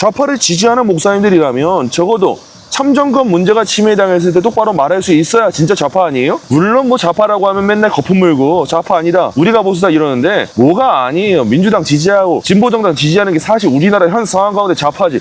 좌파를 지지하는 목사님들이라면 적어도 참정권 문제가 침해당했을 때 똑바로 말할 수 있어야 진짜 좌파 아니에요? 물론 뭐 좌파라고 하면 맨날 거품 물고 좌파 아니다, 우리가 보수다 이러는데 뭐가 아니에요. 민주당 지지하고 진보정당 지지하는 게 사실 우리나라 현 상황 가운데 좌파지.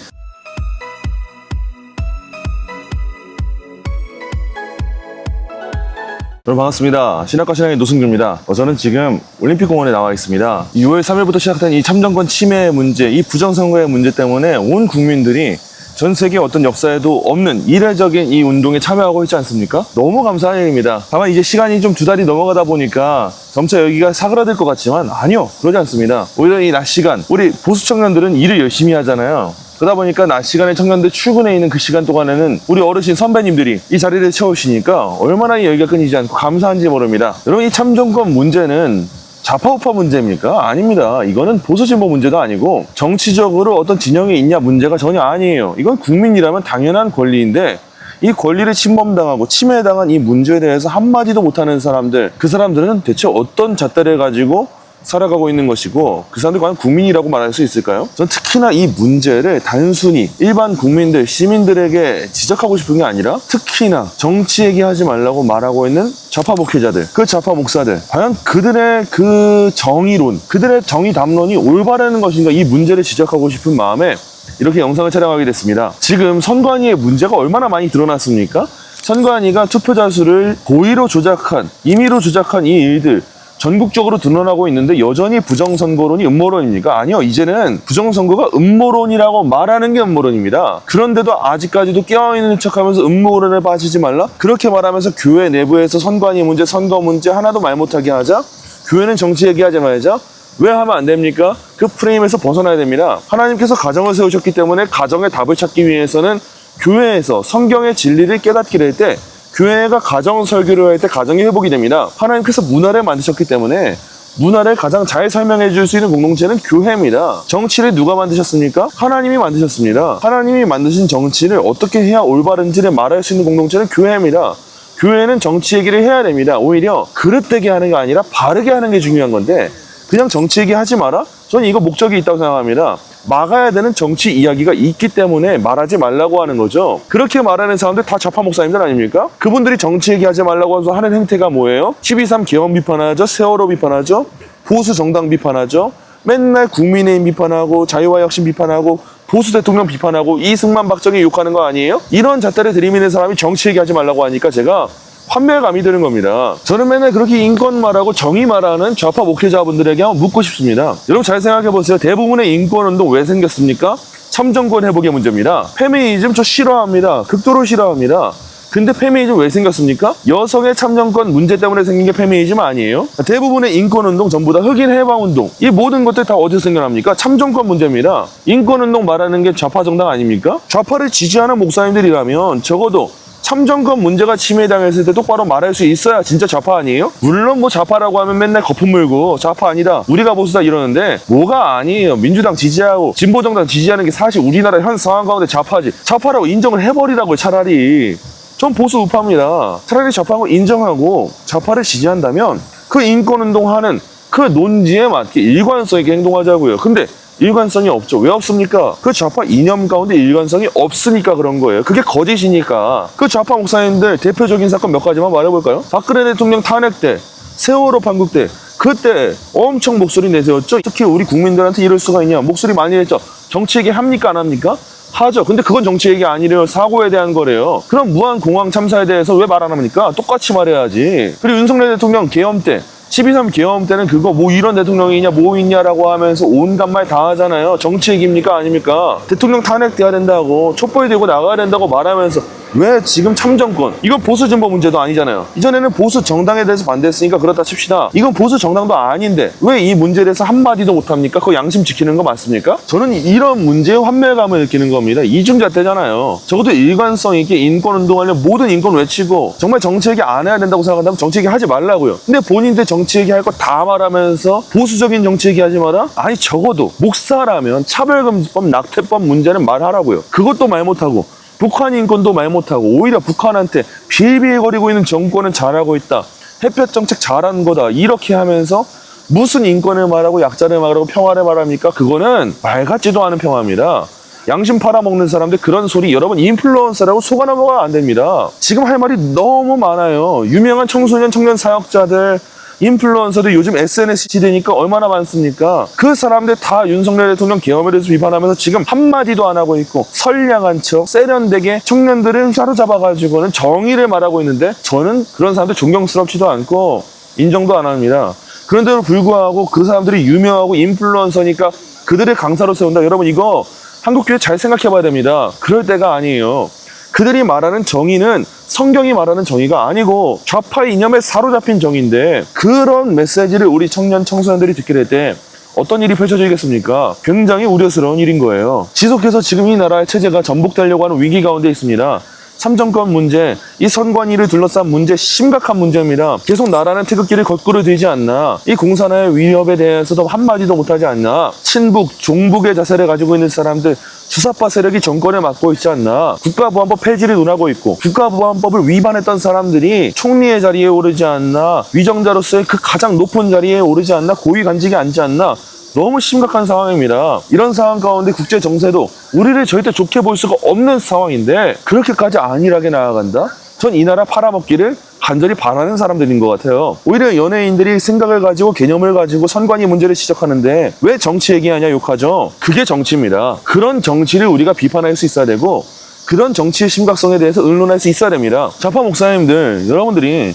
여러분 반갑습니다. 신학과 신앙의 노승규입니다. 저는 지금 올림픽공원에 나와 있습니다. 6월 3일부터 시작된 이 참정권 침해 문제, 이 부정선거의 문제 때문에 온 국민들이 전 세계 어떤 역사에도 없는 이례적인 이 운동에 참여하고 있지 않습니까? 너무 감사한 일입니다. 다만 이제 시간이 좀 2달이 넘어가다 보니까 점차 여기가 사그라들 것 같지만 아니요, 그러지 않습니다. 오히려 이 낮 시간, 우리 보수 청년들은 일을 열심히 하잖아요. 그러다 보니까 낮 시간에 청년들 출근해 있는 그 시간 동안에는 우리 어르신 선배님들이 이 자리를 채우시니까 얼마나 이 열기가 끊이지 않고 감사한지 모릅니다. 여러분, 이 참정권 문제는 좌파 우파 문제입니까? 아닙니다. 이거는 보수 진보 문제도 아니고 정치적으로 어떤 진영에 있냐 문제가 전혀 아니에요. 이건 국민이라면 당연한 권리인데 이 권리를 침범당하고 침해당한 이 문제에 대해서 한마디도 못하는 사람들, 그 사람들은 대체 어떤 잣대를 가지고 살아가고 있는 것이고 그 사람들 과연 국민이라고 말할 수 있을까요? 전 특히나 이 문제를 단순히 일반 국민들, 시민들에게 지적하고 싶은 게 아니라 특히나 정치 얘기하지 말라고 말하고 있는 좌파 목회자들, 그 좌파 목사들, 과연 그들의 그 정의론, 그들의 정의 담론이 올바른 것인가, 이 문제를 지적하고 싶은 마음에 이렇게 영상을 촬영하게 됐습니다. 지금 선관위의 문제가 얼마나 많이 드러났습니까? 선관위가 투표자 수를 고의로 조작한, 임의로 조작한 이 일들 전국적으로 드러나고 있는데 여전히 부정선거론이 음모론입니까? 아니요, 이제는 부정선거가 음모론이라고 말하는 게 음모론입니다. 그런데도 아직까지도 깨어있는 척하면서 음모론에 빠지지 말라? 그렇게 말하면서 교회 내부에서 선관위 문제, 선거 문제 하나도 말 못하게 하자? 교회는 정치 얘기하지 말자? 왜 하면 안 됩니까? 그 프레임에서 벗어나야 됩니다. 하나님께서 가정을 세우셨기 때문에 가정의 답을 찾기 위해서는 교회에서 성경의 진리를 깨닫게 될 때 교회가 가정 설교를 할 때 가정이 회복이 됩니다. 하나님께서 문화를 만드셨기 때문에 문화를 가장 잘 설명해 줄 수 있는 공동체는 교회입니다. 정치를 누가 만드셨습니까? 하나님이 만드셨습니다. 하나님이 만드신 정치를 어떻게 해야 올바른지를 말할 수 있는 공동체는 교회입니다. 교회는 정치 얘기를 해야 됩니다. 오히려 그릇되게 하는 게 아니라 바르게 하는 게 중요한 건데 그냥 정치 얘기 하지 마라? 저는 이거 목적이 있다고 생각합니다. 막아야 되는 정치 이야기가 있기 때문에 말하지 말라고 하는 거죠. 그렇게 말하는 사람들 다 좌파 목사님들 아닙니까? 그분들이 정치 얘기하지 말라고 해서 하는 행태가 뭐예요? 12.3 개헌 비판하죠. 세월호 비판하죠. 보수 정당 비판하죠. 맨날 국민의힘 비판하고 자유와혁신 비판하고 보수 대통령 비판하고 이승만 박정희 욕하는 거 아니에요? 이런 잣대를 들이미는 사람이 정치 얘기하지 말라고 하니까 제가 환멸감이 드는 겁니다. 저는 맨날 그렇게 인권 말하고 정의 말하는 좌파 목회자분들에게 한번 묻고 싶습니다. 여러분 잘 생각해보세요. 대부분의 인권운동 왜 생겼습니까? 참정권 회복의 문제입니다. 페미니즘 저 싫어합니다. 극도로 싫어합니다. 근데 페미니즘 왜 생겼습니까? 여성의 참정권 문제 때문에 생긴 게 페미니즘 아니에요? 대부분의 인권운동 전부 다 흑인 해방운동, 이 모든 것들 다 어디서 생겨납니까? 참정권 문제입니다. 인권운동 말하는 게 좌파 정당 아닙니까? 좌파를 지지하는 목사님들이라면 적어도 참정권 문제가 침해당했을 때 똑바로 말할 수 있어야 진짜 좌파 아니에요? 물론 뭐 좌파라고 하면 맨날 거품 물고 좌파 아니다, 우리가 보수다 이러는데 뭐가 아니에요. 민주당 지지하고 진보정당 지지하는 게 사실 우리나라 현 상황 가운데 좌파지. 좌파라고 인정을 해버리라고요. 차라리. 전 보수 우파입니다. 차라리 좌파인 걸 인정하고 좌파를 지지한다면 그 인권운동하는 그 논지에 맞게 일관성 있게 행동하자고요. 근데 일관성이 없죠. 왜 없습니까? 그 좌파 이념 가운데 일관성이 없으니까 그런 거예요. 그게 거짓이니까. 그 좌파 목사님들 대표적인 사건 몇 가지만 말해볼까요? 박근혜 대통령 탄핵 때, 세월호 반국 때, 그때 엄청 목소리 내세웠죠. 특히 우리 국민들한테 이럴 수가 있냐, 목소리 많이 냈죠. 정치 얘기 합니까 안 합니까? 하죠. 근데 그건 정치 얘기 아니래요. 사고에 대한 거래요. 그럼 무한공항 참사에 대해서 왜 말 안 합니까? 똑같이 말해야지. 그리고 윤석열 대통령 계엄 때, 12.3 계엄 때는 그거 뭐 이런 대통령이냐 뭐 있냐라고 하면서 온갖 말 다 하잖아요. 정치 얘기입니까 아닙니까? 대통령 탄핵돼야 된다고, 촛불 들고 나가야 된다고 말하면서 왜 지금 참정권, 이건 보수 진보 문제도 아니잖아요. 이전에는 보수 정당에 대해서 반대했으니까 그렇다 칩시다. 이건 보수 정당도 아닌데 왜 이 문제에 대해서 한마디도 못합니까? 그거 양심 지키는 거 맞습니까? 저는 이런 문제에 환멸감을 느끼는 겁니다. 이중잣대잖아요. 적어도 일관성 있게 인권운동하려면 모든 인권 외치고 정말 정치 얘기 안 해야 된다고 생각한다면 정치 얘기 하지 말라고요. 근데 본인들 정치 얘기 할 거 다 말하면서 보수적인 정치 얘기 하지 마라? 아니 적어도 목사라면 차별금지법, 낙태법 문제는 말하라고요. 그것도 말 못하고 북한 인권도 말 못하고 오히려 북한한테 빌빌거리고 있는 정권은 잘하고 있다, 햇볕 정책 잘한 거다, 이렇게 하면서 무슨 인권을 말하고 약자를 말하고 평화를 말합니까? 그거는 말 같지도 않은 평화입니다. 양심 팔아먹는 사람들 그런 소리 여러분 인플루언서라고 속아 넘어가면 안 됩니다. 지금 할 말이 너무 많아요. 유명한 청소년 청년 사역자들 인플루언서들 요즘 SNS 시대니까 얼마나 많습니까? 그 사람들 다 윤석열 대통령 계엄에 대해서 비판하면서 지금 한마디도 안 하고 있고 선량한 척 세련되게 청년들을 사로잡아가지고는 정의를 말하고 있는데 저는 그런 사람들 존경스럽지도 않고 인정도 안 합니다. 그런데도 불구하고 그 사람들이 유명하고 인플루언서니까 그들의 강사로 세운다. 여러분 이거 한국교회 잘 생각해 봐야 됩니다. 그럴 때가 아니에요. 그들이 말하는 정의는 성경이 말하는 정의가 아니고 좌파의 이념에 사로잡힌 정의인데 그런 메시지를 우리 청년 청소년들이 듣게 될 때 어떤 일이 펼쳐지겠습니까? 굉장히 우려스러운 일인 거예요. 지속해서 지금 이 나라의 체제가 전복되려고 하는 위기 가운데 있습니다. 참정권 문제, 이 선관위를 둘러싼 문제 심각한 문제입니다. 계속 나라는 태극기를 거꾸로 들지 않나, 이 공산화의 위협에 대해서도 한마디도 못하지 않나, 친북, 종북의 자세를 가지고 있는 사람들 주사파 세력이 정권을 맡고 있지 않나, 국가보안법 폐지를 논하고 있고 국가보안법을 위반했던 사람들이 총리의 자리에 오르지 않나, 위정자로서의 그 가장 높은 자리에 오르지 않나, 고위 간직에 앉지 않나, 너무 심각한 상황입니다. 이런 상황 가운데 국제 정세도 우리를 절대 좋게 볼 수가 없는 상황인데 그렇게까지 안일하게 나아간다? 전 이 나라 팔아먹기를 간절히 바라는 사람들인 것 같아요. 오히려 연예인들이 생각을 가지고 개념을 가지고 선관위 문제를 지적하는데 왜 정치 얘기하냐 욕하죠? 그게 정치입니다. 그런 정치를 우리가 비판할 수 있어야 되고 그런 정치의 심각성에 대해서 의논할 수 있어야 됩니다. 좌파 목사님들 여러분들이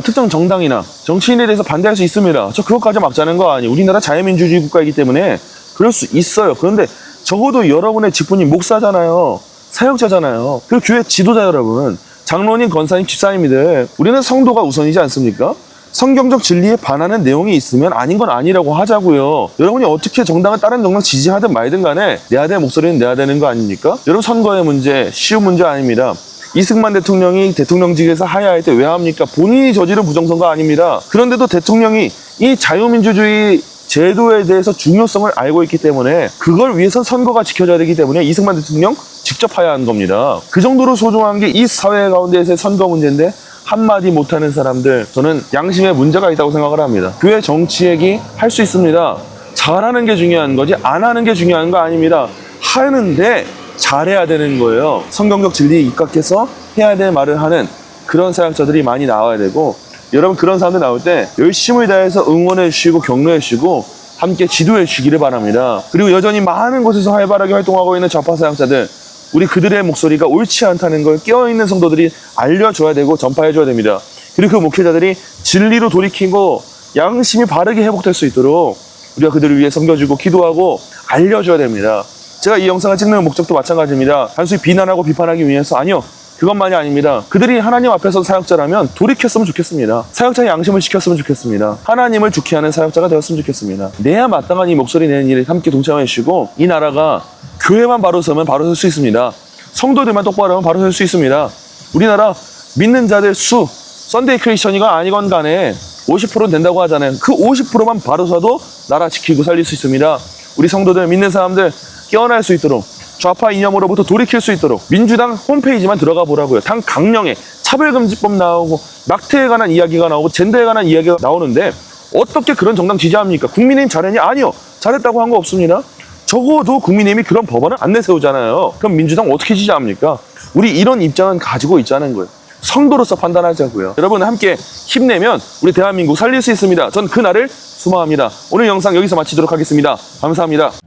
특정 정당이나 정치인에 대해서 반대할 수 있습니다. 저 그것까지 막자는 거 아니에요. 우리나라 자유민주주의 국가이기 때문에 그럴 수 있어요. 그런데 적어도 여러분의 직분이 목사잖아요. 사역자잖아요. 그리고 교회 지도자 여러분, 장로님, 권사님, 집사님들 우리는 성도가 우선이지 않습니까? 성경적 진리에 반하는 내용이 있으면 아닌 건 아니라고 하자고요. 여러분이 어떻게 정당을 다른 정당 지지하든 말든 간에 내야 될 목소리는 내야 되는 거 아닙니까? 여러분 선거의 문제 쉬운 문제 아닙니다. 이승만 대통령이 대통령직에서 하야할 때 왜 합니까? 본인이 저지른 부정선거 아닙니다. 그런데도 대통령이 이 자유민주주의 제도에 대해서 중요성을 알고 있기 때문에 그걸 위해서 선거가 지켜져야 되기 때문에 이승만 대통령 직접 하야한 겁니다. 그 정도로 소중한 게 이 사회 가운데에서의 선거 문제인데 한마디 못하는 사람들 저는 양심에 문제가 있다고 생각을 합니다. 교회 정치 얘기 할 수 있습니다. 잘하는 게 중요한 거지 안 하는 게 중요한 거 아닙니다. 하는데 잘해야 되는 거예요. 성경적 진리에 입각해서 해야 될 말을 하는 그런 사역자들이 많이 나와야 되고 여러분 그런 사람들 나올 때 열심을 다해서 응원해 주시고 격려해 주시고 함께 지도해 주시기를 바랍니다. 그리고 여전히 많은 곳에서 활발하게 활동하고 있는 좌파 사역자들 우리 그들의 목소리가 옳지 않다는 걸 깨어있는 성도들이 알려줘야 되고 전파해줘야 됩니다. 그리고 그 목회자들이 진리로 돌이키고 양심이 바르게 회복될 수 있도록 우리가 그들을 위해 섬겨주고 기도하고 알려줘야 됩니다. 제가 이 영상을 찍는 목적도 마찬가지입니다. 단순히 비난하고 비판하기 위해서 아니요. 그것만이 아닙니다. 그들이 하나님 앞에서 사역자라면 돌이켰으면 좋겠습니다. 사역자의 양심을 지켰으면 좋겠습니다. 하나님을 좋게 하는 사역자가 되었으면 좋겠습니다. 내야 마땅한 이 목소리 내는 일에 함께 동참해 주시고 이 나라가 교회만 바로 서면 바로 설 수 있습니다. 성도들만 똑바로 하면 바로 설 수 있습니다. 우리나라 믿는 자들 수 썬데이 크리스천이가 아니건 간에 50%는 된다고 하잖아요. 그 50%만 바로 서도 나라 지키고 살릴 수 있습니다. 우리 성도들 믿는 사람들 깨어날 수 있도록 좌파 이념으로부터 돌이킬 수 있도록 민주당 홈페이지만 들어가 보라고요. 당 강령에 차별금지법 나오고 낙태에 관한 이야기가 나오고 젠더에 관한 이야기가 나오는데 어떻게 그런 정당 지지합니까? 국민의힘 잘했냐? 아니요. 잘했다고 한 거 없습니다. 적어도 국민의힘이 그런 법안을 안 내세우잖아요. 그럼 민주당 어떻게 지지합니까? 우리 이런 입장은 가지고 있자는 거예요. 성도로서 판단하자고요. 여러분 함께 힘내면 우리 대한민국 살릴 수 있습니다. 전 그날을 소망합니다. 오늘 영상 여기서 마치도록 하겠습니다. 감사합니다.